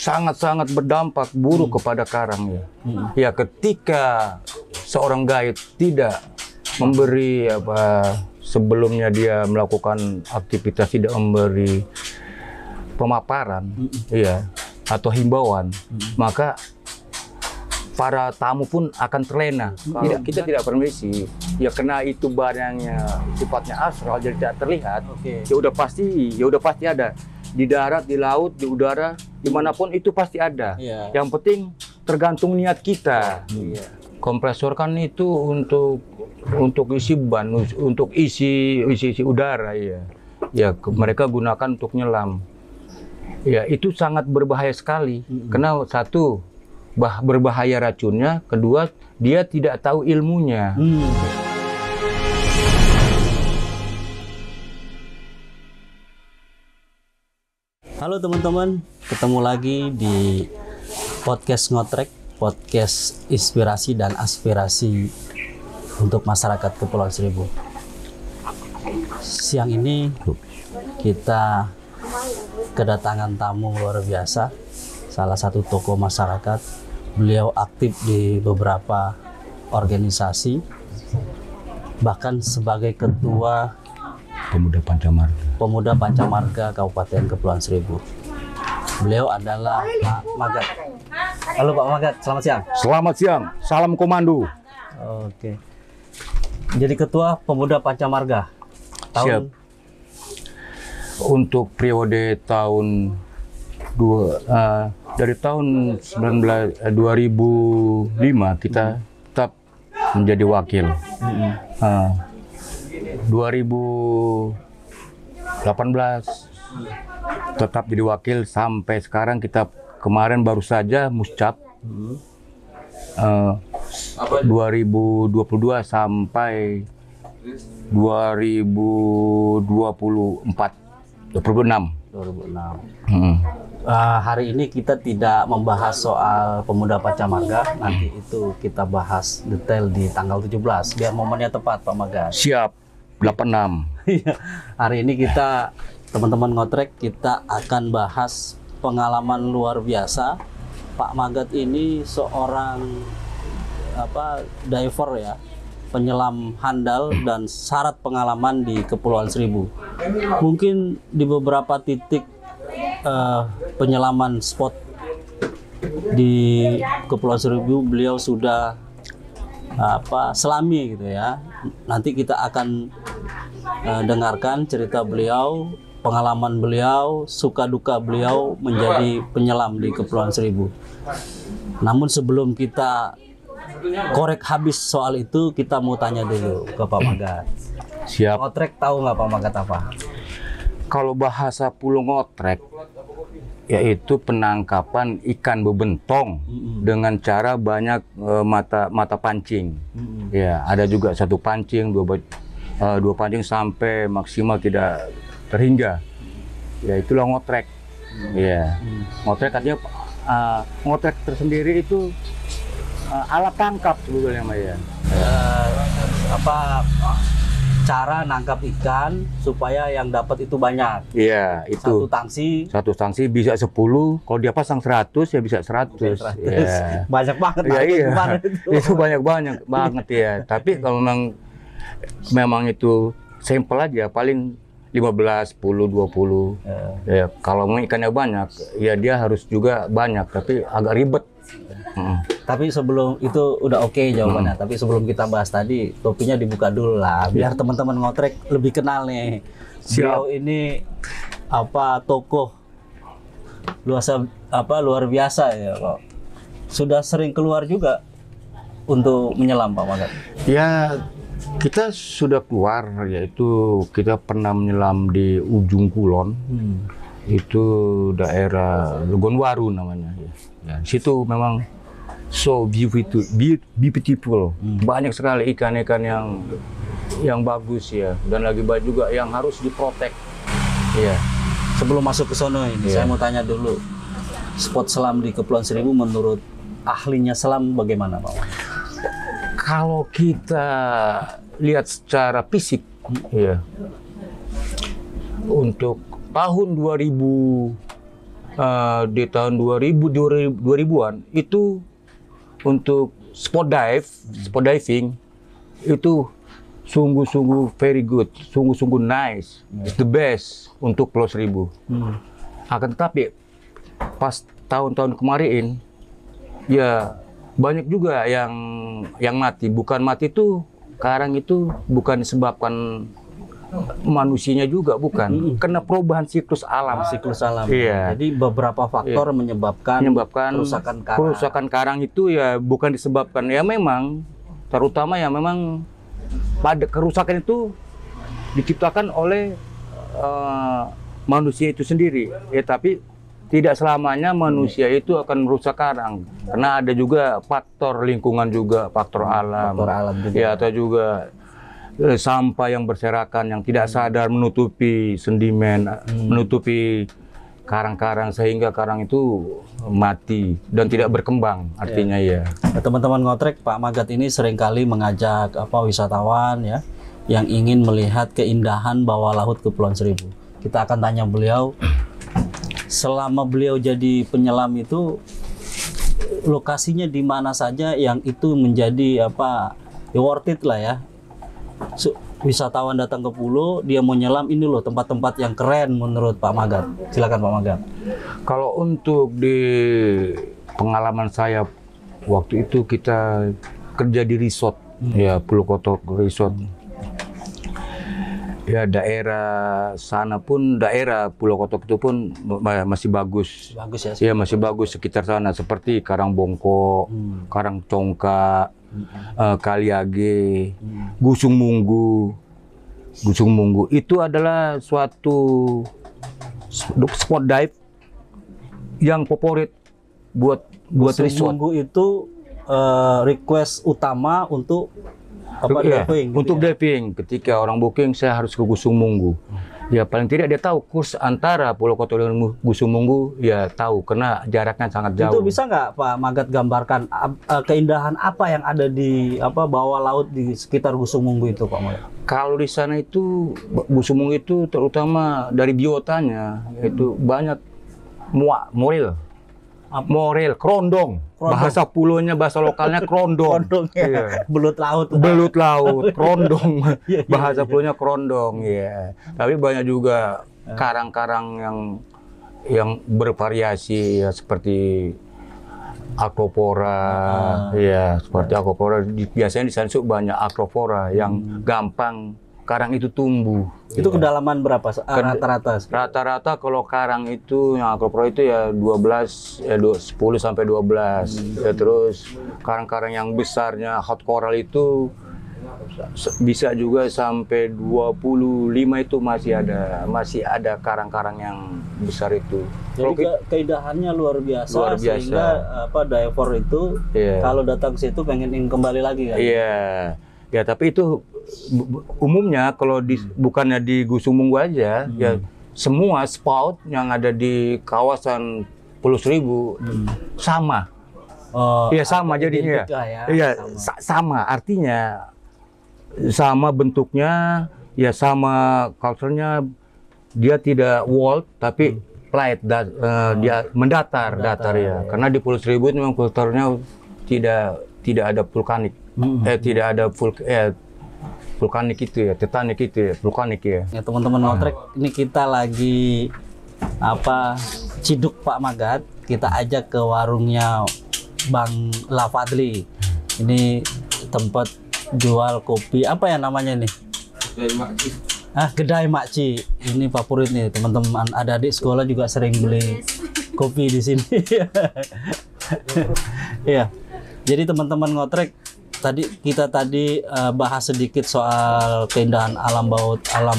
sangat-sangat berdampak buruk kepada karang ya. Ya ketika seorang guide tidak memberi sebelumnya dia melakukan aktivitas tidak memberi pemaparan ya atau himbauan, maka para tamu pun akan terlena. Kita tidak permisi. Ya karena itu barangnya sifatnya astral jadi tidak terlihat. Ya udah pasti ada. Di darat, di laut, di udara, dimanapun itu pasti ada. Yang penting tergantung niat kita. Kompresor kan itu untuk isi ban, untuk isi udara ya. Ya mereka gunakan untuk nyelam. Ya itu sangat berbahaya sekali. Karena satu berbahaya racunnya, kedua dia tidak tahu ilmunya. Halo teman-teman, ketemu lagi di podcast Ngotrek, podcast inspirasi dan aspirasi untuk masyarakat Kepulauan Seribu. Siang ini kita kedatangan tamu luar biasa, salah satu tokoh masyarakat. Beliau aktif di beberapa organisasi, bahkan sebagai ketua Pemuda Pancamarga Kabupaten Kepulauan Seribu. Beliau adalah Pak Magat. Halo Pak Magat, selamat siang. Selamat siang, salam komando. Oke. Jadi ketua Pemuda Pancamarga. Siap. Untuk periode dari tahun 2005 kita tetap menjadi wakil. 2018 tetap jadi wakil sampai sekarang. Kita kemarin baru saja muscap 2022 sampai 2026. Hari ini kita tidak membahas soal Pemuda Pancamarga, nanti itu kita bahas detail di tanggal 17 biar momennya tepat Pak Magat. Siap, 86. Hari ini kita teman-teman Ngotrek kita akan bahas pengalaman luar biasa. Pak Magat ini seorang diver ya, penyelam handal dan syarat pengalaman di Kepulauan Seribu. Mungkin di beberapa titik penyelaman spot di Kepulauan Seribu beliau sudah selami gitu ya. Nanti kita akan dengarkan cerita beliau, pengalaman beliau, suka duka beliau menjadi penyelam di Kepulauan Seribu. Namun sebelum kita korek habis soal itu, kita mau tanya dulu ke Pak Magat. Siap. Ngotrek tahu nggak Pak Magat apa? Kalau bahasa Pulau Ngotrek, yaitu penangkapan ikan bebentong dengan cara banyak mata pancing. Ya, ada juga satu pancing, dua pancing sampai maksimal tidak terhingga. Ya itulah ngotrek. Ya, ngotrek artinya ngotrek tersendiri itu alat tangkap sebetulnya, Maya. Cara nangkap ikan supaya yang dapat itu banyak. Iya, itu. Satu tangsi bisa 10, kalau dia pasang 100 ya bisa 100. Ya. Banyak banget. Ya, iya. Itu banyak banget ya. Tapi kalau memang itu sampel aja, paling 15, 10, 20. Ya, kalau ikannya banyak, ya dia harus juga banyak, tapi agak ribet. Tapi sebelum itu udah oke jawabannya. Tapi sebelum kita bahas tadi, topinya dibuka dulu lah, biar teman-teman Ngotrek lebih kenal nih. Beliau ini tokoh luar biasa ya Pak. Sudah sering keluar juga untuk menyelam Pak Magat. Ya kita sudah keluar, yaitu kita pernah menyelam di ujung Kulon. Itu daerah Legonwaru namanya. Ya, di situ memang so beautiful. Banyak sekali ikan-ikan yang bagus ya, dan lagi banyak juga yang harus diprotek. Ya. Sebelum masuk ke sono ini, saya mau tanya dulu, spot selam di Kepulauan Seribu menurut ahlinya selam bagaimana Pak? Kalau kita lihat secara fisik, ya, untuk tahun 2020 di tahun 2000-an itu untuk spot diving itu sungguh-sungguh very good, sungguh-sungguh nice, it's the best untuk Pulau Seribu. Akan tetapi pas tahun-tahun kemarin ya banyak juga yang mati. Bukan mati itu karang itu bukan disebabkan manusianya juga, bukan, karena perubahan siklus alam. Iya. Jadi beberapa faktor menyebabkan kerusakan karang itu ya bukan disebabkan, ya memang terutama ya memang pada kerusakan itu diciptakan oleh manusia itu sendiri. Ya tapi tidak selamanya manusia itu akan merusak karang, karena ada juga faktor lingkungan juga, faktor alam juga. Ya, atau juga sampah yang berserakan yang tidak sadar menutupi sedimen, menutupi karang-karang sehingga karang itu mati dan tidak berkembang. Artinya ya. Teman-teman ngotrek, Pak Magat ini seringkali mengajak wisatawan ya yang ingin melihat keindahan bawah laut Kepulauan Seribu. Kita akan tanya beliau, selama beliau jadi penyelam itu lokasinya di mana saja yang itu menjadi worth it lah ya. Wisatawan datang ke pulau, dia mau nyelam, ini loh tempat-tempat yang keren menurut Pak Magat. Silakan Pak Magat. Kalau untuk di pengalaman saya waktu itu kita kerja di resort, ya Pulau Kotok Resort. Ya daerah sana pun, daerah Pulau Kotok itu pun masih bagus. Bagus ya. Ya masih bagus sekitar sana, seperti Karang Bongko, Karang Congka, Kaliage, Gusung Munggu. Gusung Munggu itu adalah suatu spot dive yang favorit buat Gusung resort. Munggu itu request utama untuk diving. Untuk diving, ketika orang booking saya harus ke Gusung Munggu. Ya paling tidak dia tahu kurs antara Pulau Kotor dengan Gusung Munggu, ya tahu karena jaraknya sangat jauh. Itu bisa nggak Pak Magat gambarkan keindahan apa yang ada di bawah laut di sekitar Gusung Munggu itu Pak Magat? Kalau di sana itu Gusung Munggu itu terutama dari biotanya itu banyak morel, krondong. Bahasa pulaunya, bahasa lokalnya krondong. Krondong ya. Iya. Belut laut, krondong. Bahasa pulaunya krondong, ya. Tapi banyak juga karang-karang yang bervariasi ya, seperti Acropora, ya seperti Acropora. Biasanya di sana banyak Acropora yang gampang karang itu tumbuh. Itu kedalaman berapa rata-rata? Rata-rata kalau karang itu yang Acropora itu ya 10 sampai 12. Ya, terus karang-karang yang besarnya hot coral itu bisa juga sampai 25 itu masih ada karang-karang yang besar itu. Jadi keindahannya luar biasa. Sehingga diver itu kalau datang ke situ pengen kembali lagi kan? Iya. Ya tapi itu umumnya kalau bukannya di Gusung Munggu aja, ya semua spot yang ada di kawasan Pulau Seribu sama. Iya sama jadinya. Iya sama, artinya sama bentuknya, ya sama culture-nya. Dia tidak wall tapi flat, dia mendatar ya. Karena di Pulau Seribu memang kulturnya tidak ada vulkanik. Tidak ada vulkanik itu ya, tetanik itu ya, vulkanik ya. Ya teman-teman ngotrek, ini kita lagi ciduk Pak Magat, kita ajak ke warungnya Bang Lafadli. Ini tempat jual kopi, apa ya namanya nih? Kedai Makci. Ini favorit nih teman-teman, adik-adik sekolah juga sering beli kopi di sini. Iya. Jadi teman-teman ngotrek, kita tadi bahas sedikit soal keindahan alam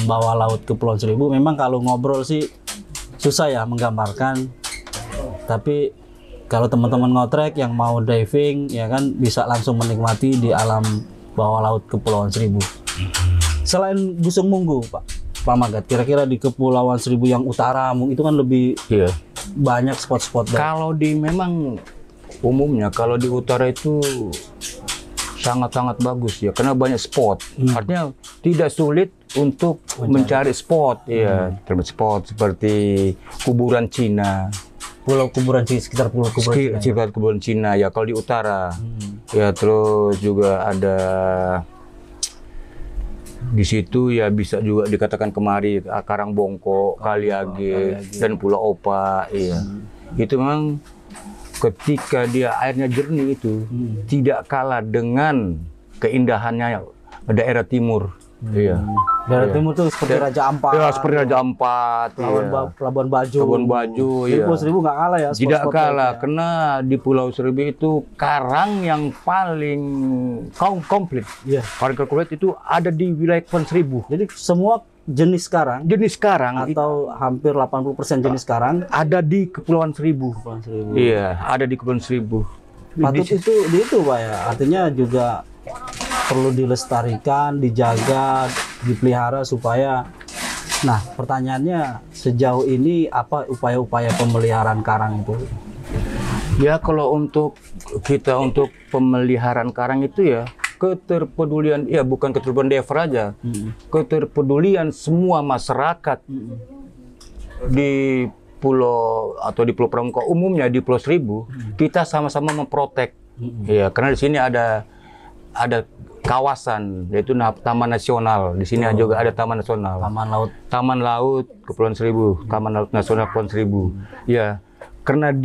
bawah laut Kepulauan Seribu. Memang kalau ngobrol sih susah ya menggambarkan. Tapi kalau teman-teman ngotrek yang mau diving ya kan bisa langsung menikmati di alam bawah laut Kepulauan Seribu. Selain Gusung Munggu, Pak Magat, kira-kira di Kepulauan Seribu yang utara itu kan lebih banyak spot-spot. Kalau memang umumnya kalau di utara itu sangat-sangat bagus ya, karena banyak spot. Artinya tidak sulit untuk mencari spot ya, spot seperti kuburan Cina. pulau kuburan sekitar pulau kuburan Cina. Sekitar kuburan Cina ya kalau di utara. Ya terus juga ada di situ ya bisa juga dikatakan kemari Karangbongko, Kaliage, dan Pulau Opa. Iya. Itu memang ketika dia airnya jernih itu tidak kalah dengan keindahannya daerah timur. Iya. Daerah timur tuh seperti Raja Ampat. Ya, seperti Raja Ampat. Pelabuhan Bajo. Pelabuhan Bajo. Jadi Iya. Pulau Seribu nggak kalah ya. Tidak kalah, ya. karena di Pulau Seribu itu karang yang paling komplit. Iya. Karang komplit itu ada di wilayah Kepulauan Seribu. Jadi semua jenis karang Jenis karang atau hampir 80% jenis karang ada di Kepulauan Seribu. Kepulauan Seribu. Iya, ada di Kepulauan Seribu. Patut itu Pak ya. Artinya juga perlu dilestarikan, dijaga, dipelihara supaya. Nah, pertanyaannya sejauh ini apa upaya-upaya pemeliharaan karang itu? Ya kalau untuk pemeliharaan karang itu ya keterpedulian, ya bukan keterpedulian Dever aja, keterpedulian semua masyarakat di pulau atau di Pulau Pramuka umumnya di Pulau Seribu, kita sama-sama memprotek. Ya karena di sini ada kawasan yaitu Taman Nasional. Di sini juga ada Taman Nasional. Taman Laut Kepulauan Seribu, Taman Laut Nasional Kepulauan Seribu. Ya, karena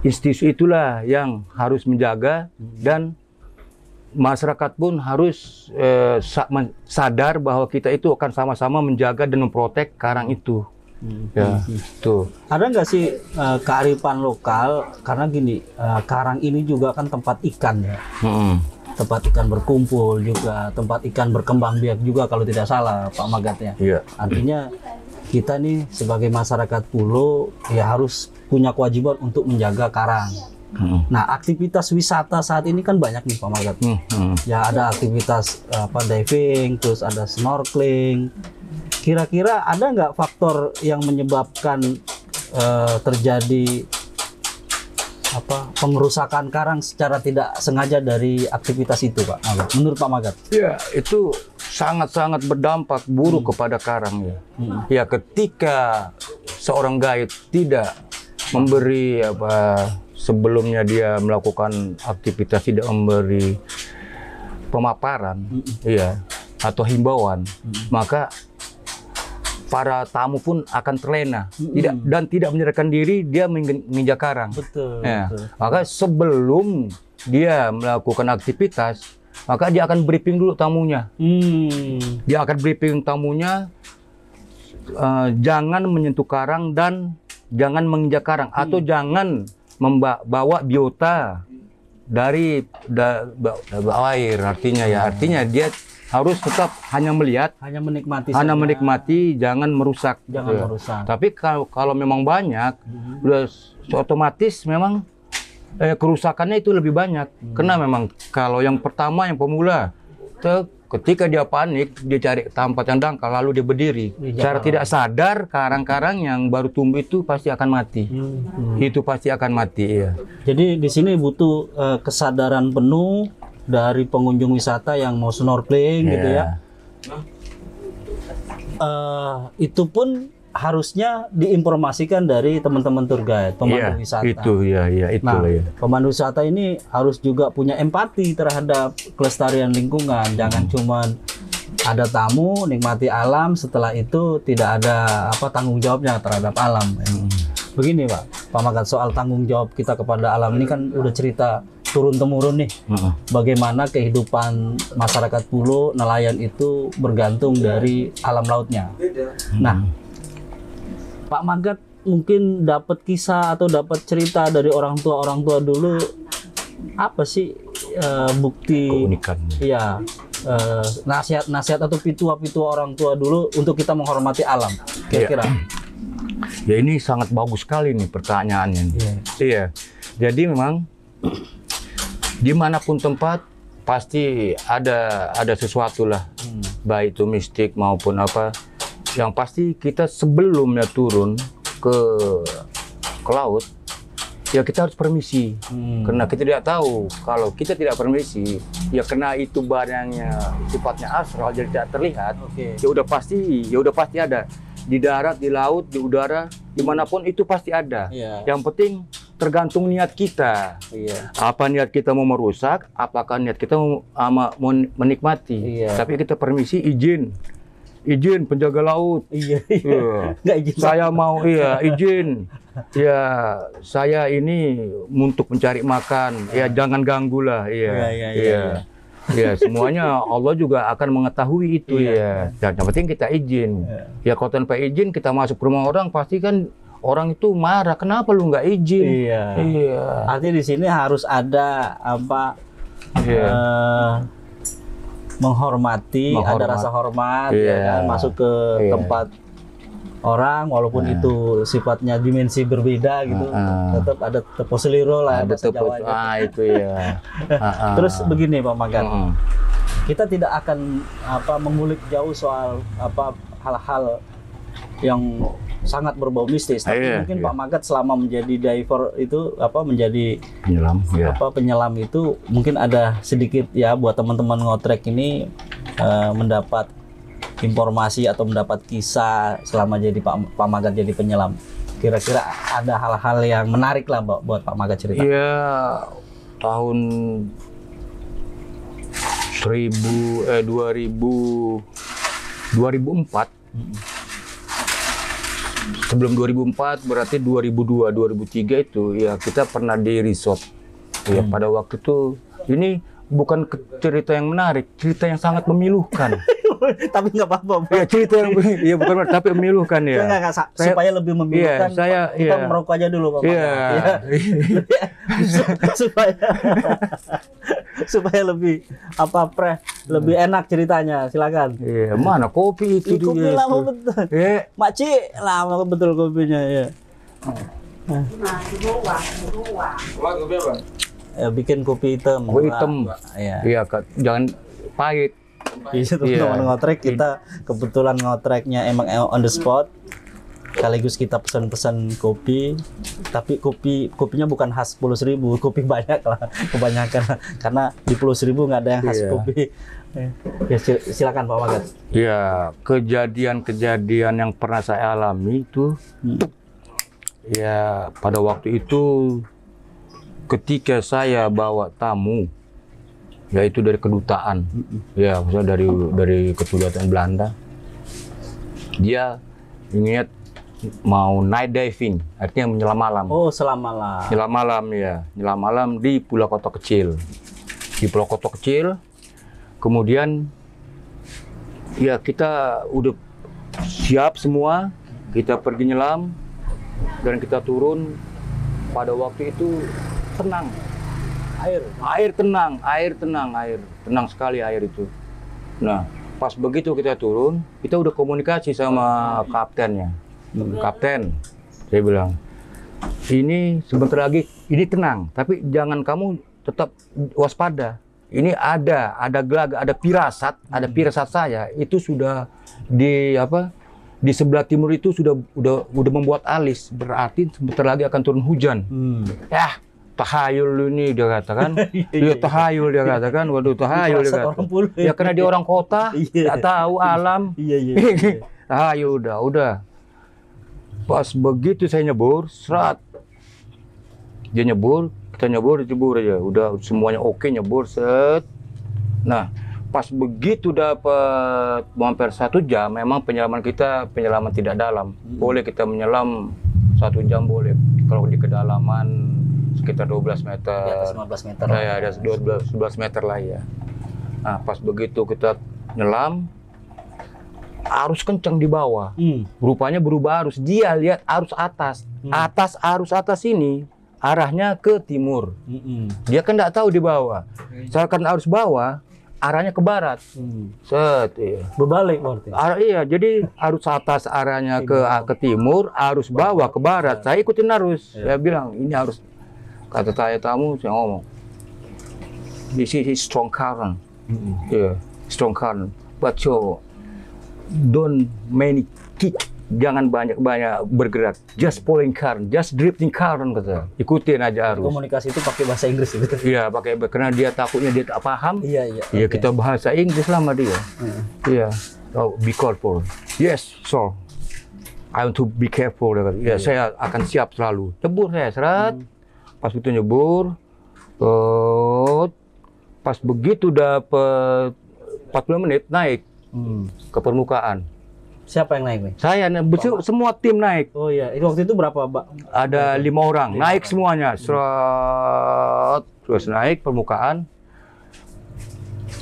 institusi itulah yang harus menjaga dan masyarakat pun harus sadar bahwa kita itu akan sama-sama menjaga dan memprotek karang itu. Ya, tuh. Ada nggak sih kearifan lokal? Karena gini, karang ini juga kan tempat ikan ya. Tempat ikan berkumpul juga, tempat ikan berkembang biak juga kalau tidak salah Pak Magat ya. Iya. Artinya kita nih sebagai masyarakat pulau ya harus punya kewajiban untuk menjaga karang. Nah, aktivitas wisata saat ini kan banyak nih Pak Magat. Ya ada aktivitas diving, terus ada snorkeling. Kira-kira ada nggak faktor yang menyebabkan terjadi pengerusakan karang secara tidak sengaja dari aktivitas itu, Pak Magat? Menurut Pak Magat? Ya, itu sangat-sangat berdampak buruk kepada karang ya. Ya, ketika seorang guide tidak memberi sebelumnya dia melakukan aktivitas tidak memberi pemaparan, ya, atau himbauan, maka para tamu pun akan terlena, tidak menyerahkan diri, dia menginjak karang. Betul, ya. betul. Maka sebelum dia melakukan aktivitas, maka dia akan briefing dulu tamunya. Dia akan briefing tamunya, jangan menyentuh karang dan jangan menginjak karang, atau jangan membawa biota dari air. Artinya dia harus tetap hanya melihat, hanya menikmati, jangan merusak. Tapi kalau memang banyak, udah otomatis memang kerusakannya itu lebih banyak. Karena memang kalau yang pertama yang pemula, ketika dia panik, dia cari tempat yang dangkal lalu dia berdiri. Secara tidak sadar karang-karang yang baru tumbuh itu pasti akan mati. Itu pasti akan mati. Ya. Jadi di sini butuh kesadaran penuh dari pengunjung wisata yang mau snorkeling gitu ya. Itu pun harusnya diinformasikan dari teman-teman tour guide, pemandu wisata. Pemandu wisata ini harus juga punya empati terhadap kelestarian lingkungan. Jangan cuma ada tamu nikmati alam, setelah itu tidak ada tanggung jawabnya terhadap alam. Begini Pak Magat, soal tanggung jawab kita kepada alam ini kan udah cerita turun-temurun nih, bagaimana kehidupan masyarakat pulau nelayan itu bergantung dari alam lautnya. Nah, Pak Magat mungkin dapat kisah atau dapat cerita dari orang tua dulu, apa sih bukti keunikan? Iya, nasihat atau pitua-pitua orang tua dulu untuk kita menghormati alam, kira-kira. Ya ini sangat bagus sekali nih pertanyaannya. Iya. Jadi memang dimanapun tempat pasti ada sesuatu lah, baik itu mistik maupun apa. Yang pasti kita sebelumnya turun ke laut, ya kita harus permisi. Karena kita tidak tahu, kalau kita tidak permisi, ya karena itu barangnya sifatnya astral jadi tidak terlihat. Ya udah pasti ada. di darat, di laut, di udara, dimanapun itu pasti ada. Iya. Yang penting tergantung niat kita. Iya. Apa niat kita mau merusak, apakah niat kita mau menikmati. Iya. Tapi kita permisi, izin penjaga laut. Iya. Iya. Nggak izin. Saya mau izin. Ya, saya ini untuk mencari makan. Ya, jangan ganggu lah. Iya. Iya. Ya, semuanya Allah juga akan mengetahui itu ya. Dan yang penting kita izin. Ya, kalau tanpa izin kita masuk ke rumah orang, pasti kan orang itu marah. Kenapa lu nggak izin? Iya. Iya. Artinya di sini harus ada apa? Iya. Menghormati, ada rasa hormat, Iya. ya kan? Masuk ke tempat orang, walaupun itu sifatnya dimensi berbeda gitu, tetap ada tepuk seliro lah, Ada bahasa tepuk, Jawanya. itu ya. Terus begini Pak Magat, Mm-mm. kita tidak akan mengulik jauh soal hal-hal yang sangat berbau mistis, tapi Iya, mungkin iya. Pak Magat selama menjadi diver itu menjadi Penyelam, ya. penyelam itu mungkin ada sedikit ya buat teman-teman ngotrek ini mendapat informasi atau mendapat kisah selama jadi Pak Magat jadi penyelam. Kira-kira ada hal-hal yang menarik lah buat Pak Magat cerita. Iya, tahun 2004. Sebelum 2004 berarti 2002, 2003 itu ya kita pernah di resort. Ya pada waktu itu ini bukan cerita yang menarik, cerita yang sangat memilukan. Tapi nggak apa-apa. Ya cerita yang ya bukan menarik, tapi memilukan ya. Supaya lebih memilukan, Iya, kita iya. merokok aja dulu Pak Iya. Magat. supaya supaya lebih lebih enak ceritanya. Silakan. Iya, mana kopi itu Kopi dia. lama betul. Ya, Makcik lama betul kopinya ya. Ya, bikin kopi hitam. kopi hitam. Iya. Iya, jangan pahit. Iya, teman-teman ngotrek, kita kebetulan ngotreknya emang on the spot. Sekaligus kita pesan-pesan kopi, tapi kopinya bukan khas 10.000, kopi banyak lah, kebanyakan karena di 10.000 nggak ada yang khas Iya. kopi. Ya silakan Pak Magat. Ya, kejadian-kejadian yang pernah saya alami itu, ya pada waktu itu ketika saya bawa tamu, yaitu dari kedutaan, ya maksudnya dari kedutaan Belanda, dia niat mau night diving, artinya menyelam malam. Oh, selamat malam. Nyelam malam ya, nyelam malam di Pulau Koto Kecil. Di Pulau Koto Kecil, kemudian ya kita udah siap semua, kita pergi nyelam dan kita turun. Pada waktu itu tenang, air tenang sekali air itu. Nah, pas begitu kita turun, kita udah komunikasi sama kaptennya. Kapten, saya bilang, ini sebentar lagi, ini tenang, tapi jangan kamu tetap waspada. Ini ada gelagat, ada pirasat saya itu sudah di sebelah timur itu sudah membuat alis, berarti sebentar lagi akan turun hujan. Ya, tahayul ini dia katakan, dia tahayul dia katakan, waduh tahayul dia katakan. Ya karena dia orang kota, nggak tahu alam. Iya. Tahayul udah. Pas begitu saya nyebur, serat. Dia nyebur, kita nyebur aja. Udah semuanya oke nyebur, set. Nah, pas begitu dapat hampir 1 jam, memang penyelaman kita penyelaman tidak dalam. Boleh kita menyelam 1 jam boleh. Kalau di kedalaman sekitar 12 meter. Di atas 15 meter. Ya, ada 12 meter lah ya. Nah, pas begitu kita nyelam, arus kencang di bawah. Rupanya berubah arus. Dia lihat arus atas. Arus atas ini arahnya ke timur. Dia kan nggak tahu di bawah. Misalkan arus bawah, arahnya ke barat. Set, iya. Berbalik berarti. Iya, jadi arus atas arahnya ke timur, arus bawah ke barat. Saya ikutin arus. Saya bilang, ini arus. Kata saya tamu, saya ngomong, this is strong current. Yeah, strong current. But you don't many kick. Jangan banyak-banyak bergerak. Just following current, just drifting current, kata. Ikutin aja arus. Komunikasi itu pakai bahasa Inggris itu. Iya, pakai karena dia takutnya dia tak paham. Iya. Iya, kita bahasa Inggris lama dia. Iya. Oh, be careful. Yes, so. I want to be careful. Ya, saya akan siap selalu. Nyebur saya, seret. Pas itu nyebur, pas begitu dapat 40 menit naik ke permukaan. Siapa yang naik nih? Saya, semua tim naik. Oh iya, waktu itu berapa, Pak? Ada 5 orang, naik semuanya. Seret, terus naik permukaan.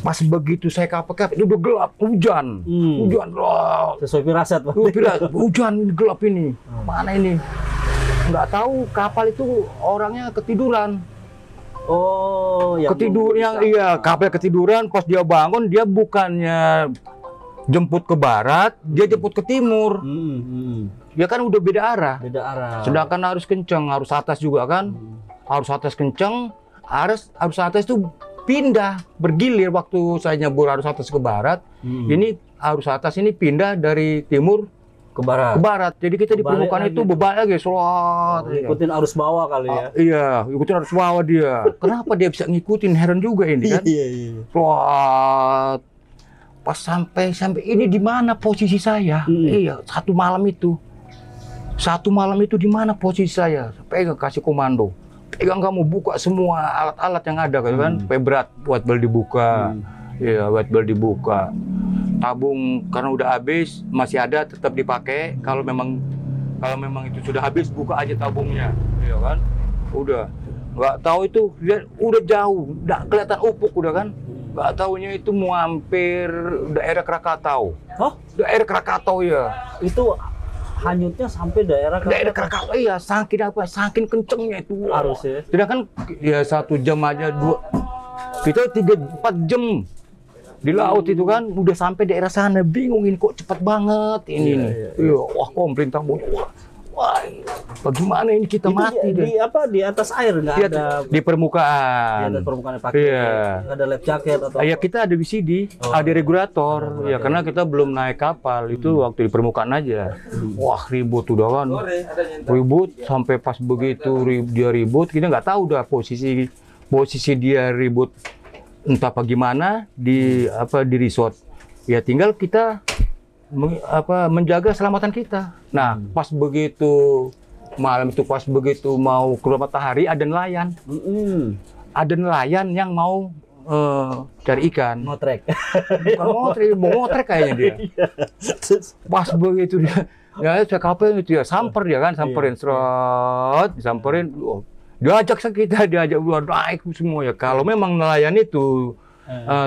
Pas begitu saya kapal itu udah gelap, hujan. Hujan gelap. Sesuai firasat, Pak. Hujan gelap ini. Mana ini? Nggak tahu kapal itu orangnya ketiduran. Oh, yang iya, kapal ketiduran. Pas dia bangun, dia bukannya jemput ke barat, dia jemput ke timur. Dia kan udah beda arah. Beda arah. Sedangkan harus kenceng, harus atas juga kan. Harus atas kenceng, harus atas itu pindah, bergilir waktu saya nyebur harus atas ke barat. Ini harus atas ini pindah dari timur ke barat. Jadi kita di permukaan itu berbalik lagi, ngikutin arus bawah kali ya. Iya, ikutin arus bawah dia. Kenapa dia bisa ngikutin, heran juga ini kan. Iya. Pas sampai ini di mana posisi saya? Iya, satu malam itu di mana posisi saya? Pegang kasih komando. Pegang kamu buka semua alat-alat yang ada kan, berat white belt dibuka. Iya, white belt dibuka. Tabung karena udah habis, masih ada tetap dipakai. Kalau memang itu sudah habis, buka aja tabungnya. Iya kan? Udah. Nggak tahu itu dia udah jauh, nggak kelihatan ufuk udah kan? Nggak taunya itu mau hampir daerah Krakatau. Hah? Daerah Krakatau ya. Itu hanyutnya sampai daerah Krakatau. Iya, saking kencengnya itu arusnya. Sedangkan ya 1 jam aja, kita 3-4 jam di laut itu kan, udah sampai daerah sana, bingung ini kok cepat banget ini nih. Iya, wah komplain tabungnya. Wah, bagaimana ini kita itu mati di atas air nggak ada di permukaan. Di atas permukaan pakai. Iya. Ada life jacket atau Ya kita ada VCD, ada regulator. Ya karena kita belum naik kapal, itu waktu di permukaan aja. Wah, ribut udah kan. Ribut sampai pas begitu dia ribut, kita nggak tahu udah posisi dia ribut entah apa gimana di resort. Ya tinggal kita menjaga keselamatan kita. Nah, pas begitu malam itu, pas begitu mau keluar matahari, ada nelayan. Ada nelayan yang mau cari ikan. Ngotrek. Bukan mau ngotrek kayaknya dia. Pas begitu dia, saya kapal itu ya, samperin serot, disamperin. Diajak naik semua ya. Kalau memang nelayan itu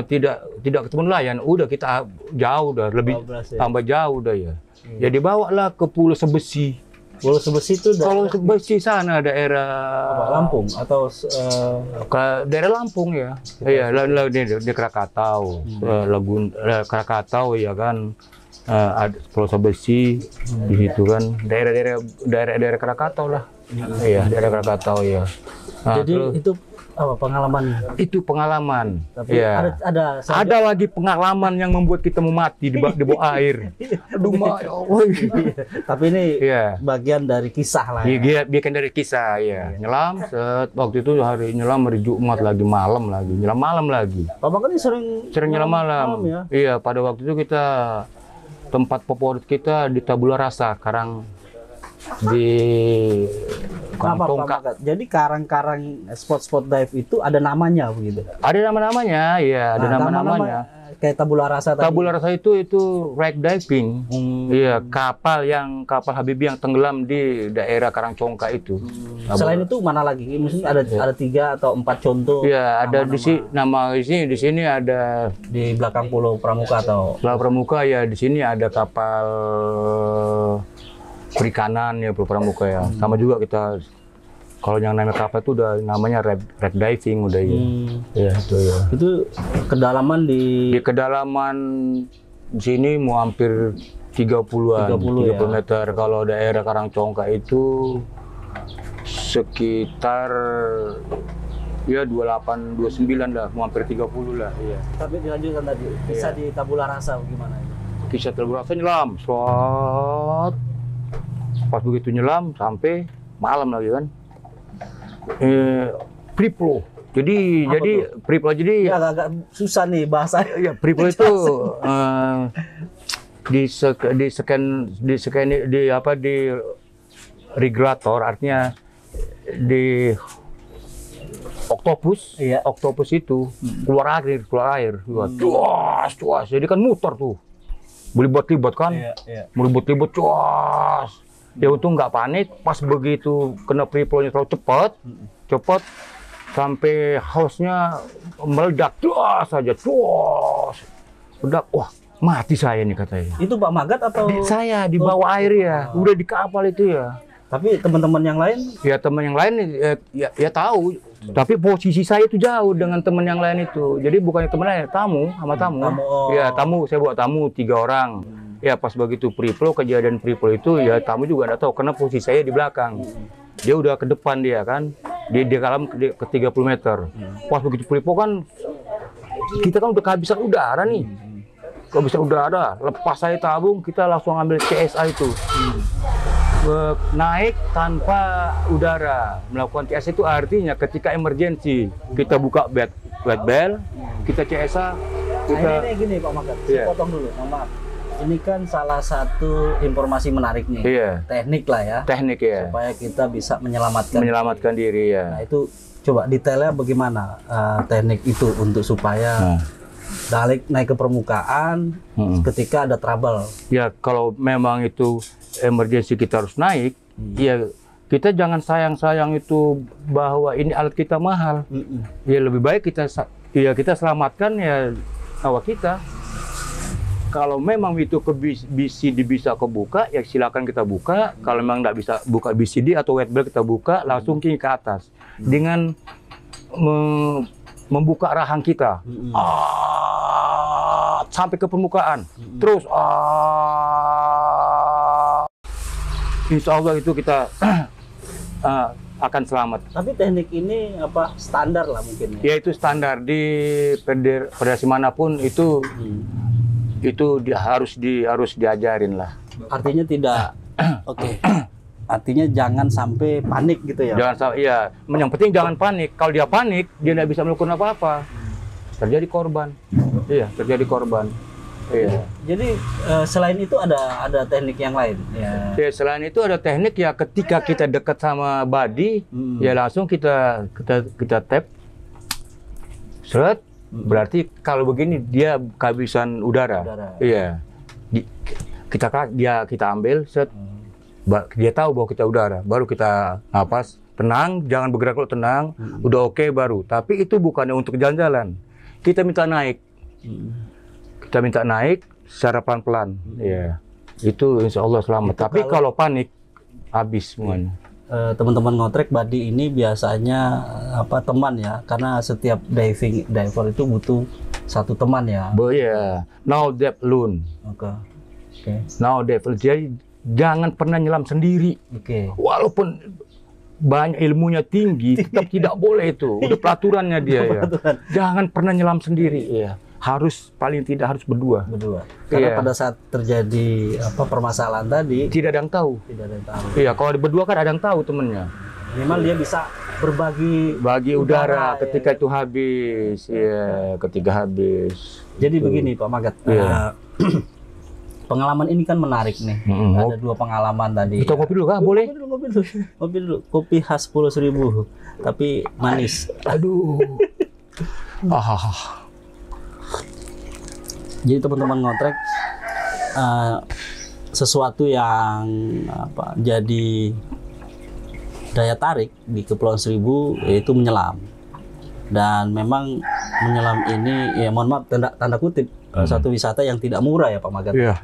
tidak ketemu nelayan, udah kita jauh dah, lebih tambah jauh dah ya. Ya dibawalah ke Pulau Sebesi. Pulau Sebesi itu Pulau Sebesi sana daerah Lampung atau ke daerah Lampung ya. Iya, di Krakatau. Krakatau ya kan. Ada Pulau Sebesi di situ kan, daerah Krakatau lah. Iya, daerah Krakatau ya. Jadi itu apa pengalaman? Itu pengalaman. Tapi ya. Ada lagi pengalaman yang membuat kita mau mati di bawah air. Aduh, ya Allah. Tapi ini bagian dari kisah lah. Iya, bikin dari kisah ya. Nyelam, waktu itu hari Jumat lagi, nyelam malam lagi. Bapak kan sering nyelam malam. Ya? Iya, pada waktu itu kita tempat favorit kita di Tabula Rasa, karang di Tongkak. Jadi karang-karang spot dive itu ada namanya begitu? Ada nama-namanya, ya ada nama-namanya. Kayak Tabula Rasa tadi? Tabula Rasa itu wreck diving. Iya, kapal Habibie yang tenggelam di daerah Karangcongka itu. Selain itu mana lagi? Mungkin ada 3 atau 4 contoh. Iya, ada di sini ada di belakang Pulau Pramuka atau Pulau Pramuka ya, di sini ada kapal perikanan ya, Pulau Pramuka ya. Sama juga kita kalau yang namanya kapal itu udah namanya wreck diving udah ya. Ya itu ya. Itu kedalaman di kedalaman sini mau hampir 30 meter. Kalau daerah Karangcongka itu sekitar ya 28 29 lah, mau hampir 30 lah ya. Tapi dilanjutkan tadi kisah di Tabula Rasa bagaimana itu? Kisah Tabula Rasa nyelam, pas begitu nyelam sampai malam lagi kan. Priplo. Jadi Priplo jadi agak susah nih bahasa. Ya, Priplo itu di regulator, artinya di oktopus, Iya. oktopus itu keluar air, cuas, jadi kan muter tuh, berlibat-libat kan, berlibat-libat, cuas. Ya untung nggak panik, pas begitu kena free-flow-nya terlalu cepat, sampai hose-nya meledak, cuas saja, meledak, wah mati saya nih katanya. Itu Pak Magat atau Saya di bawah air ya, udah di kapal itu ya. tapi teman-teman yang lain? Ya teman yang lain ya tahu, tapi posisi saya itu jauh dengan teman yang lain itu. Jadi bukannya teman lain, tamu. Ya tamu, saya bawa tamu 3 orang. Ya pas begitu free-flow, kejadian free-flow itu ya tamu juga nggak tahu karena posisi saya di belakang. Dia udah ke depan dia kan, di dalam ke 30 meter. Pas begitu free-flow kan, kita kan udah kehabisan udara nih. Kehabisan udara, lepas saya tabung, kita langsung ambil CSA itu. Naik tanpa udara. Melakukan CSA itu artinya ketika emergensi, kita buka wet bell, kita CSA, kita... Ini gini Pak Magat, saya potong dulu, mohon maaf. Ini kan salah satu informasi menarik nih, teknik lah ya. Teknik ya. Supaya kita bisa menyelamatkan diri ya. Nah itu coba detailnya bagaimana teknik itu untuk supaya naik ke permukaan ketika ada trouble. Ya kalau memang itu emergency kita harus naik, ya kita jangan sayang itu bahwa ini alat kita mahal. Ya lebih baik kita selamatkan ya nyawa kita. Kalau memang itu ke BCD bisa kebuka, ya silakan kita buka. Kalau memang nggak bisa buka BCD atau wet bell kita buka, langsung ke atas dengan membuka rahang kita sampai ke permukaan. Terus insya Allah itu kita akan selamat. Tapi teknik ini apa standar lah mungkin? Ya itu standar di federasi manapun itu harus diajarin lah. Artinya tidak, oke. Artinya jangan sampai panik gitu ya? Jangan sampai, ya. Yang penting jangan panik. Kalau dia panik, dia tidak bisa melakukan apa-apa. Terjadi korban. Iya, terjadi korban. Iya. Jadi selain itu ada teknik yang lain. Ya, selain itu ada teknik ya ketika kita dekat sama body, ya langsung kita tap, seret. Berarti kalau begini dia kehabisan udara. Iya. Kita ambil, set. Dia tahu bahwa kita udara, baru kita napas, tenang, jangan bergerak dulu, tenang, udah oke baru. Tapi itu bukannya untuk jalan-jalan. Kita minta naik. Kita minta naik secara pelan-pelan. Iya. Itu insya Allah selamat. Itu tapi kalau panik, habis semuanya. Teman-teman ngotrek body ini biasanya teman ya, karena setiap diver itu butuh satu teman ya. Iya. Now depth alone. Oke. Now depth. Jadi jangan pernah nyelam sendiri. Walaupun banyak ilmunya tinggi, tetap tidak boleh itu. Udah peraturannya dia ya. Jangan pernah nyelam sendiri. Iya. Paling tidak harus berdua. Karena pada saat terjadi permasalahan tadi tidak ada yang tahu. Iya, kalau berdua kan ada yang tahu temennya. Minimal dia bisa bagi udara ketika itu habis. Iya, ketika habis. Jadi begini Pak Magat. Pengalaman ini kan menarik nih. Ada 2 pengalaman tadi. Kita kopi dulu kah? Boleh? Kopi dulu. Kopi khas 10.000, tapi manis. Aduh. Jadi teman-teman ngotrek sesuatu yang jadi daya tarik di Kepulauan Seribu yaitu menyelam. Dan memang menyelam ini ya mohon maaf tanda kutip satu wisata yang tidak murah ya Pak Magat. Iya.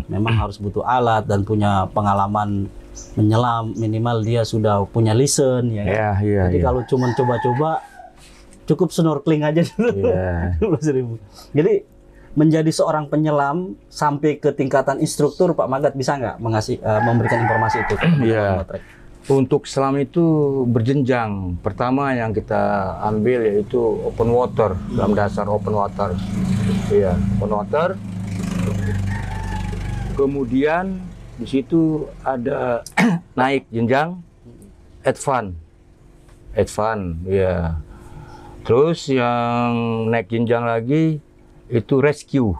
Memang harus butuh alat dan punya pengalaman menyelam, minimal dia sudah punya lisen ya. Jadi kalau cuma coba-coba cukup snorkeling aja dulu. 10.000. Jadi menjadi seorang penyelam sampai ke tingkatan instruktur Pak Magat bisa nggak memberikan informasi itu? Iya. Untuk selam itu berjenjang. Pertama yang kita ambil yaitu open water, dalam dasar open water. Iya, open water. Kemudian di situ ada naik jenjang advance. Ya. Terus yang naik jenjang lagi itu rescue.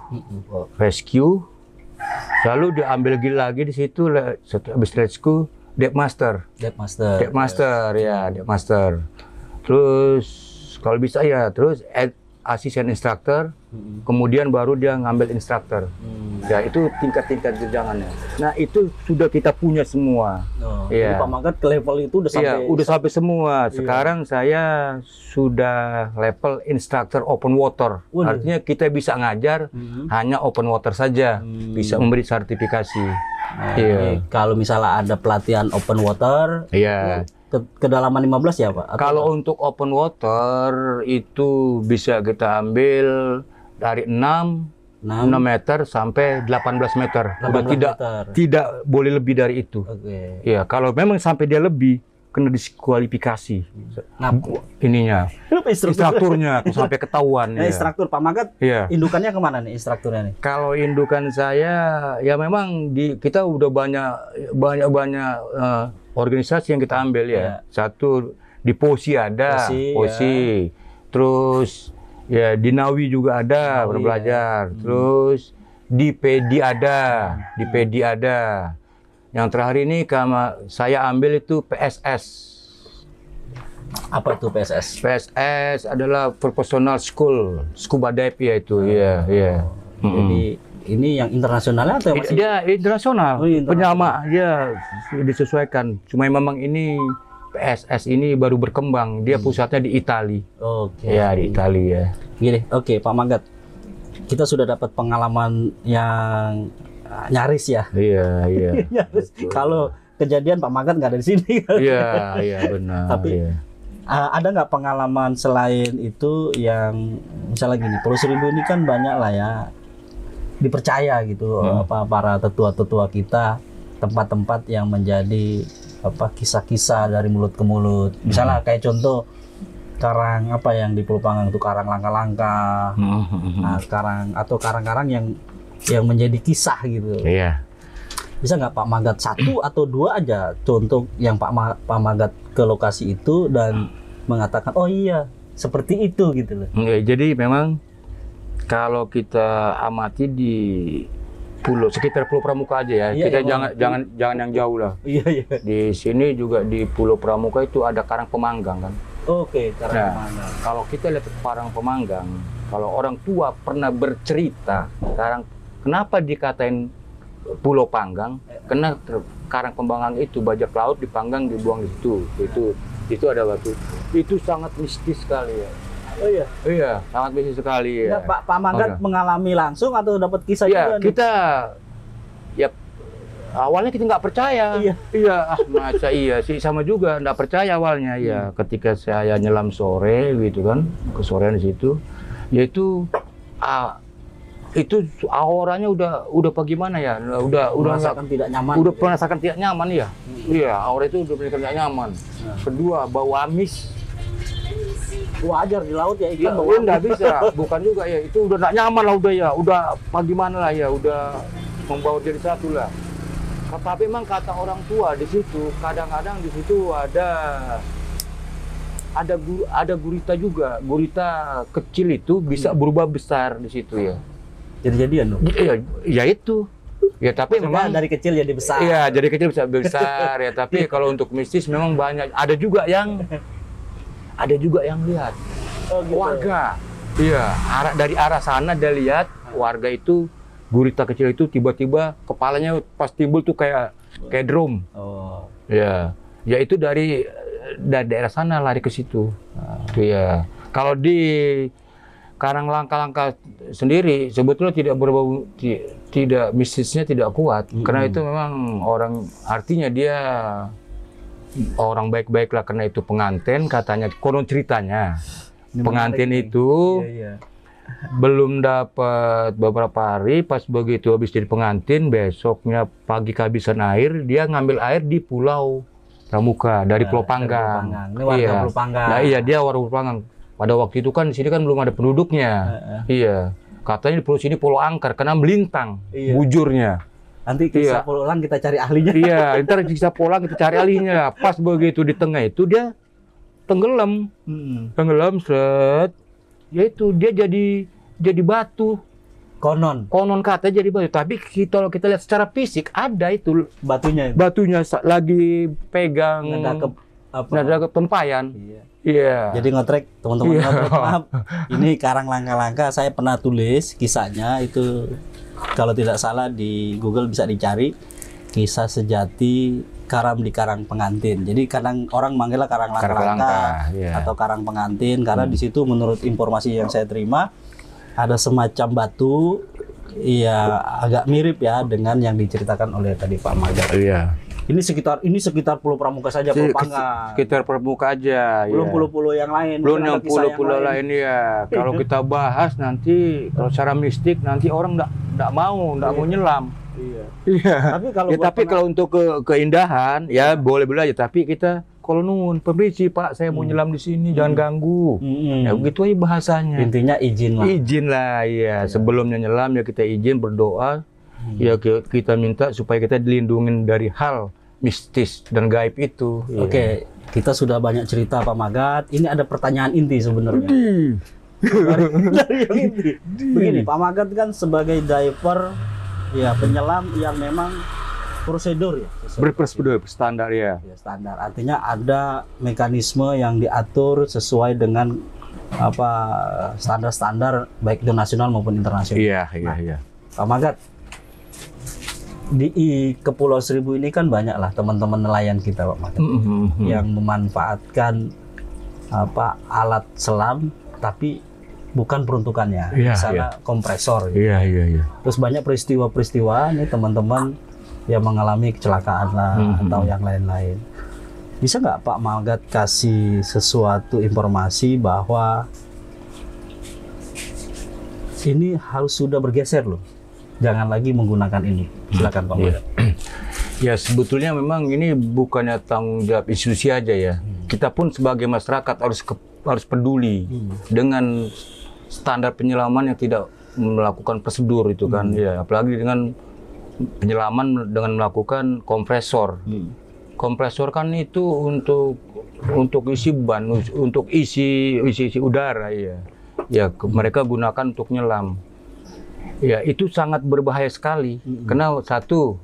Lalu diambil lagi di situ habis trade school Dep Master. Dep Master. Dep Master ya, Dep Master. Terus kalau bisa ya terus asisten instruktur, kemudian baru dia ngambil instruktur. Ya itu tingkat-tingkat jenjangannya. Nah itu sudah kita punya semua. Jadi Pak Manggat ke level itu udah sampai. Iya, udah sampai semua. Sekarang saya sudah level instruktur open water. Artinya kita bisa ngajar hanya open water saja, bisa memberi sertifikasi. Jadi kalau misalnya ada pelatihan open water, iya. Kedalaman 15 ya Pak? Kalau untuk open water itu bisa kita ambil dari 6 meter sampai 18 meter. Udah tidak boleh lebih dari itu. Ya, kalau memang sampai dia lebih kena diskualifikasi. Nah, ininya instrukturnya sampai ketahuan. Nah, instruktur Pak Manggat, indukannya kemana nih instrukturnya nih? Kalau indukan saya ya memang kita udah banyak organisasi yang kita ambil ya. Satu di POSI ada, POSI. Terus ya di Nawi juga ada belajar. Terus di PEDI ada. Yang terakhir ini saya ambil itu PSS. Apa itu PSS? PSS adalah Professional School, Scuba Dive ya itu. Iya. Jadi ini yang internasionalnya atau masih? Dia internasional, penyama dia disesuaikan. Cuma memang ini PSS ini baru berkembang, dia pusatnya di Italia. Ya di Italia ya. Gini, Pak Manggat, kita sudah dapat pengalaman yang nyaris ya. Iya. Nyaris. Kalau kejadian Pak Manggat nggak ada di sini. Iya benar. Tapi ada nggak pengalaman selain itu yang misalnya gini, Pulau Seribu ini kan banyak lah ya dipercaya gitu para tetua-tetua kita, tempat-tempat yang menjadi kisah-kisah dari mulut ke mulut. Misalnya kayak contoh karang yang di Pulau Panggang itu karang langka-langka, karang-karang yang menjadi kisah gitu. Iya. Bisa nggak Pak Manggat satu atau dua aja contoh yang Pak Manggat ke lokasi itu dan mengatakan oh iya seperti itu gitu loh. Jadi memang kalau kita amati di sekitar Pulau Pramuka aja ya, kita jangan yang jauh lah. Iya. Di sini juga di Pulau Pramuka itu ada karang pemanggang kan. Karang pemanggang. Kalau kita lihat karang pemanggang, kalau orang tua pernah bercerita, kenapa dikatain Pulau Panggang? Karena karang pemanggang itu bajak laut dipanggang dibuang di situ. Itu ada batu. Itu sangat mistis sekali ya. Iya, sangat mistis sekali ya. Pak Manggat mengalami langsung atau dapat kisah juga? Kita awalnya kita nggak percaya. Masa iya sih, sama juga nggak percaya awalnya ya. Ketika saya nyelam sore gitu kan, kesorean di situ, yaitu itu auranya udah bagaimana ya? Udah merasakan tidak nyaman. Udah merasakan tidak nyaman ya. Iya, aura itu udah benar tidak nyaman. Kedua, bau amis. Wajar di laut ya ikan bau. Nggak bisa, bukan juga ya. Itu udah nggak nyaman lah udah bagaimana lah ya, udah membawa jadi satu lah. Tapi memang kata orang tua di situ, kadang-kadang di situ ada gurita juga. Gurita kecil itu bisa berubah besar di situ ya. Jadi-jadian dong? Ya itu. Ya tapi maksudnya memang dari kecil jadi besar. Iya, dari kecil bisa besar ya. Tapi kalau untuk mistis memang banyak. Ada juga yang lihat. Gitu. Warga. Iya, dari arah sana dia lihat warga itu gurita kecil itu tiba-tiba kepalanya pas timbul tuh kayak drum. Ya itu dari daerah sana lari ke situ. Iya. Kalau di karang langka-langka sendiri sebetulnya tidak mistisnya tidak kuat karena itu memang artinya dia orang baik-baik lah, karena itu pengantin katanya konon ceritanya pengantin itu belum dapat beberapa hari, pas begitu habis jadi pengantin besoknya pagi kehabisan air, dia ngambil air di Pulau Pramuka dari Pulau Panggang. Ini warga Pulau Panggang. Nah, iya dia warga Pulau Panggang. Pada waktu itu kan di sini kan belum ada penduduknya. Iya. Katanya di pulau sini pulau angker karena melintang bujurnya. Nanti kisah pulau lang kita cari ahlinya. Iya, ntar kisah pulau kita cari ahlinya. Pas begitu di tengah itu dia tenggelam. Tenggelam seret. Ya itu dia jadi batu. Konon kata jadi batu. Tapi kalau kita lihat secara fisik ada itu batunya itu. batunya lagi pegang Nada ke tempayan. Iya. Iya. Jadi ngotrek, teman-teman Iya. ngotrek, maaf. Ini Karang Langka-Langka, saya pernah tulis kisahnya itu, kalau tidak salah di Google bisa dicari, kisah sejati Karam di Karang Pengantin. Jadi kadang orang manggilnya Karang Langka-Langka iya. atau Karang Pengantin karena di situ menurut informasi yang saya terima ada semacam batu, ya agak mirip ya dengan yang diceritakan oleh tadi Pak Magat. Iya. Ini sekitar Pulau Pramuka saja, Pulau Panggang. Sekitar Pramuka aja. Belum ya. pulau-pulau yang lain. Belum Mungkin yang ada kisah pulau-pulau lain ya. Kalau kita bahas nanti kalau secara mistik nanti orang nggak mau nyelam. Iya. Iya. Tapi kalau Ya, buat tapi kalau untuk keindahan ya boleh-boleh aja. Tapi kita kalau nuwun permisi Pak, saya mau nyelam di sini, jangan ganggu. Ya begitu aja bahasanya. Intinya izin lah. Izin lah, ya. Sebelumnya nyelam ya kita izin berdoa. Ya kita minta supaya kita dilindungi dari hal mistis dan gaib itu. Oke, kita sudah banyak cerita Pak Magat. Ini ada pertanyaan inti sebenarnya. Dari yang inti. Begini, Pak Magat kan sebagai diver, ya penyelam yang memang prosedur ya. Berprosedur standar ya. Ya, standar. Artinya ada mekanisme yang diatur sesuai dengan apa standar-standar baik itu nasional maupun internasional. Iya. Pak Magat, di Kepulauan Seribu ini kan banyak lah teman-teman nelayan kita Pak Magat yang memanfaatkan apa alat selam tapi bukan peruntukannya, misalnya kompresor. Iya. Terus banyak peristiwa-peristiwa nih teman-teman yang mengalami kecelakaan lah atau yang lain-lain. Bisa nggak Pak Magat kasih sesuatu informasi bahwa ini harus sudah bergeser loh? Jangan lagi menggunakan ini. Silakan Pak Magat. Ya sebetulnya memang ini bukannya tanggung jawab institusi aja ya. Kita pun sebagai masyarakat harus peduli dengan standar penyelaman yang tidak melakukan prosedur itu kan. Ya apalagi dengan penyelaman dengan melakukan kompresor. Kompresor kan itu untuk isi ban, untuk isi udara ya. Ya mereka gunakan untuk nyelam. Ya itu sangat berbahaya sekali. Karena satu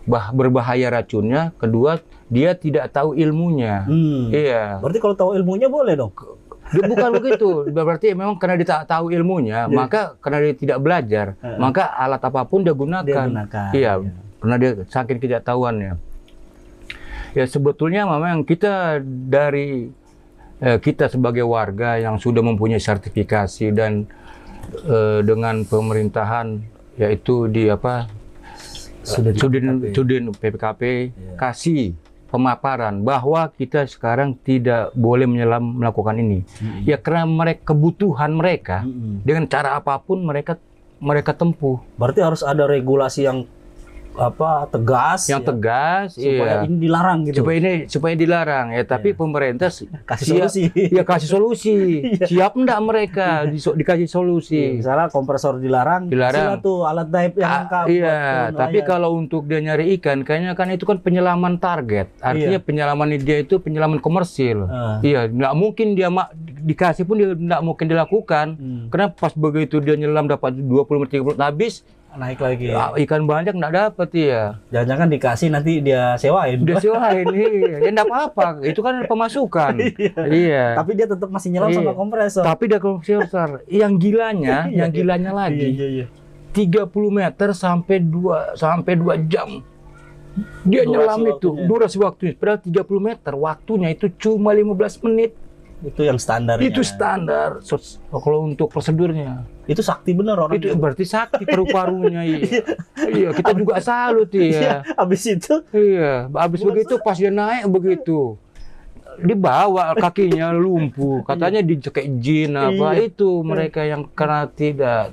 berbahaya racunnya, kedua dia tidak tahu ilmunya. Iya. Berarti kalau tahu ilmunya boleh dong? Bukan begitu. Berarti memang karena dia tak tahu ilmunya, maka karena dia tidak belajar, maka alat apapun dia gunakan. Iya. Karena dia saking ketidaktahuannya. Ya sebetulnya memang kita kita sebagai warga yang sudah mempunyai sertifikasi dan dengan pemerintahan yaitu di Sudin PPKP kasih pemaparan bahwa kita sekarang tidak boleh melakukan ini. Ya karena kebutuhan mereka dengan cara apapun mereka tempuh. Berarti harus ada regulasi yang tegas, tegas supaya ini dilarang gitu. Supaya dilarang ya, tapi pemerintah kasih solusi. Ya kasih solusi. Siap enggak mereka dikasih solusi? Misalnya kompresor dilarang. Sila tuh alat dive yang lengkap. Iya, tapi kalau untuk dia nyari ikan, kayaknya kan itu kan penyelaman target. Artinya penyelaman dia itu penyelaman komersil. Iya, nggak mungkin dia dikasih pun dia nggak mungkin dilakukan. Karena pas begitu dia nyelam dapat 20-30 habis, naik lagi. Ikan banyak nggak dapat ya. Jangan-jangan dikasih nanti dia sewain. Dia sewain, iya. Ya nggak apa-apa. Itu kan pemasukan. Iya. Tapi dia tetap masih nyelam sama kompresor. Tapi dia kompresor. Yang gilanya lagi. 30 meter sampai 2 jam. Dia nyelam itu. Durasi waktunya. Padahal 30 meter. Waktunya itu cuma 15 menit. Itu yang standarnya. Itu standar. Kalau untuk prosedurnya. Itu sakti bener orang. Itu berarti sakti paru-parunya. Iya, kita juga salut ya. Habis itu. Iya, habis begitu pas dia naik begitu. Dibawa kakinya lumpuh. Katanya dicekik jin itu mereka yang karena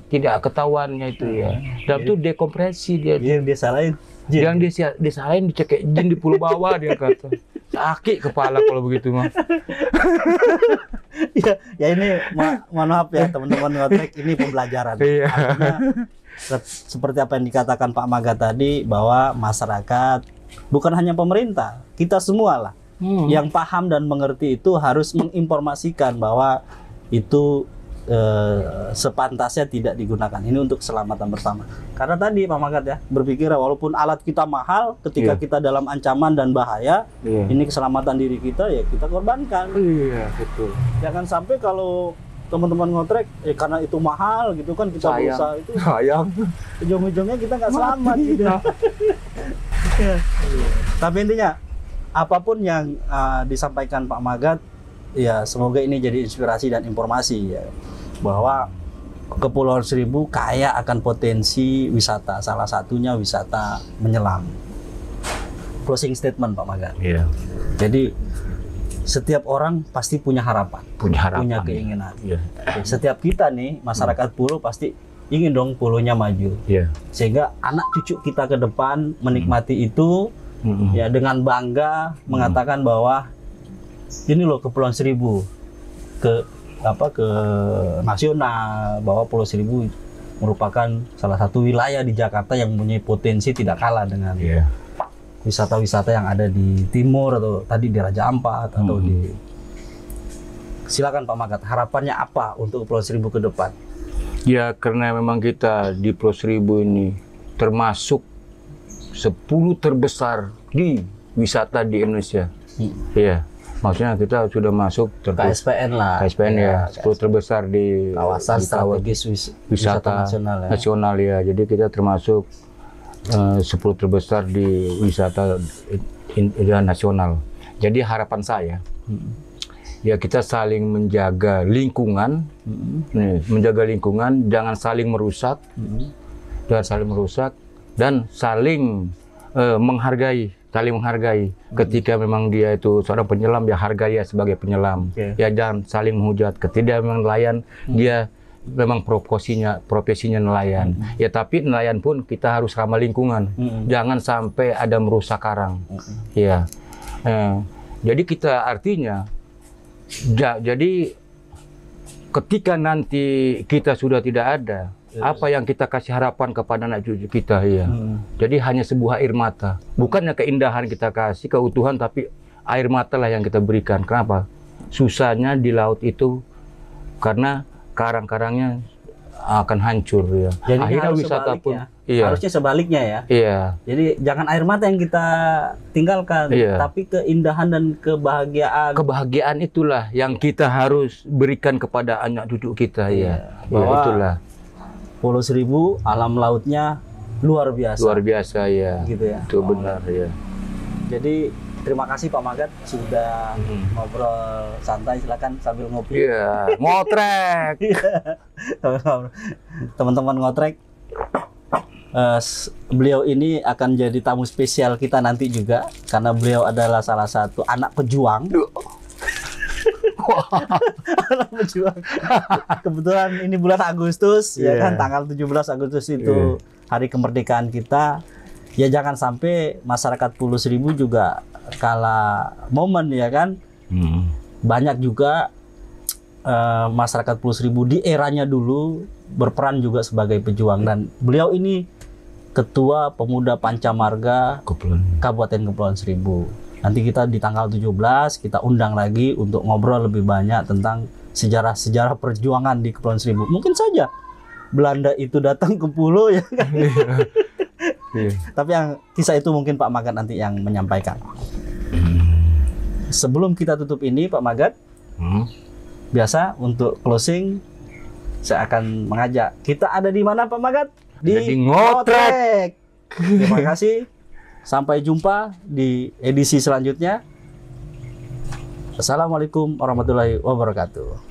tidak ketahuannya itu ya. Dan itu dekompresi dia. Dia salahin. Yang dia salahin dicekik jin di pulau bawah dia kata. Sakit kepala kalau begitu mah. Ya ini mohon maaf ya teman-teman ngotrek, ini pembelajaran. Artinya seperti apa yang dikatakan Pak Magat tadi bahwa masyarakat bukan hanya pemerintah, kita semua lah yang paham dan mengerti itu harus menginformasikan bahwa itu sepantasnya tidak digunakan. Ini untuk keselamatan bersama. Karena tadi Pak Magat ya berpikir walaupun alat kita mahal, ketika kita dalam ancaman dan bahaya, ini keselamatan diri kita ya kita korbankan. Iya, betul. Jangan sampai kalau teman-teman ngotrek karena itu mahal gitu kan kita berusaha itu sayang, ujung-ujungnya kita nggak selamat gitu. Ya. Tapi intinya apapun yang disampaikan Pak Magat, ya semoga ini jadi inspirasi dan informasi ya bahwa Kepulauan Seribu kaya akan potensi wisata, salah satunya wisata menyelam. Closing statement Pak Magat. Iya. Jadi setiap orang pasti punya harapan, punya keinginan. Iya. Setiap kita nih masyarakat pulau pasti ingin dong pulaunya maju. Iya. Sehingga anak cucu kita ke depan menikmati itu ya dengan bangga mengatakan bahwa ini loh Kepulauan Seribu ke nasional, bahwa Pulau Seribu merupakan salah satu wilayah di Jakarta yang mempunyai potensi tidak kalah dengan wisata-wisata yang ada di timur atau tadi di Raja Ampat atau di. Silakan Pak Magat, harapannya apa untuk Pulau Seribu ke depan? Ya karena memang kita di Pulau Seribu ini termasuk 10 terbesar di wisata di Indonesia. Iya. Maksudnya kita sudah masuk KSPN lah. KSPN ya, 10 terbesar di kawasan strategis wisata nasional ya. Jadi kita termasuk 10 terbesar di wisata nasional. Jadi harapan saya, ya kita saling menjaga lingkungan, menjaga lingkungan, jangan saling merusak, dan saling menghargai. Saling menghargai. Ketika memang dia itu seorang penyelam, ya hargai ya sebagai penyelam. Ya jangan saling menghujat. Ketika memang nelayan, dia memang profesinya nelayan. Ya tapi nelayan pun kita harus ramah lingkungan. Jangan sampai ada merusak karang. Ya. Jadi kita artinya, jadi ketika nanti kita sudah tidak ada, apa yang kita kasih harapan kepada anak cucu kita ya. Jadi hanya sebuah air mata. Bukannya keindahan kita kasih, keutuhan, tapi air mata lah yang kita berikan. Kenapa? Susahnya di laut itu karena karang-karangnya akan hancur ya. Jadi akhirnya wisata pun harusnya sebaliknya ya. Iya. Jadi jangan air mata yang kita tinggalkan, tapi keindahan dan kebahagiaan. Kebahagiaan itulah yang kita harus berikan kepada anak cucu kita ya. Bahwa itulah. Pulau Seribu alam lautnya luar biasa. Luar biasa ya. Gitu ya. Itu benar ya. Jadi terima kasih Pak Magat sudah ngobrol santai, silakan sambil ngopi. Iya, ngotrek. Teman-teman ngotrek. Beliau ini akan jadi tamu spesial kita nanti juga karena beliau adalah salah satu anak pejuang. Anak pejuang. Kebetulan ini bulan Agustus ya kan, tanggal 17 Agustus itu hari kemerdekaan kita. Ya jangan sampai masyarakat Pulau Seribu juga kalah momen ya kan. Banyak juga masyarakat Pulau Seribu di eranya dulu berperan juga sebagai pejuang, dan beliau ini Ketua Pemuda Pancamarga Kabupaten Kepulauan Seribu. Nanti kita di tanggal 17 kita undang lagi untuk ngobrol lebih banyak tentang sejarah-sejarah perjuangan di Kepulauan Seribu. Mungkin saja Belanda itu datang ke pulau ya kan. Tapi yang kisah itu mungkin Pak Magat nanti yang menyampaikan. Sebelum kita tutup ini Pak Magat, biasa untuk closing saya akan mengajak, kita ada di mana Pak Magat? Di Ngotrek. Terima kasih. Sampai jumpa di edisi selanjutnya. Assalamualaikum warahmatullahi wabarakatuh.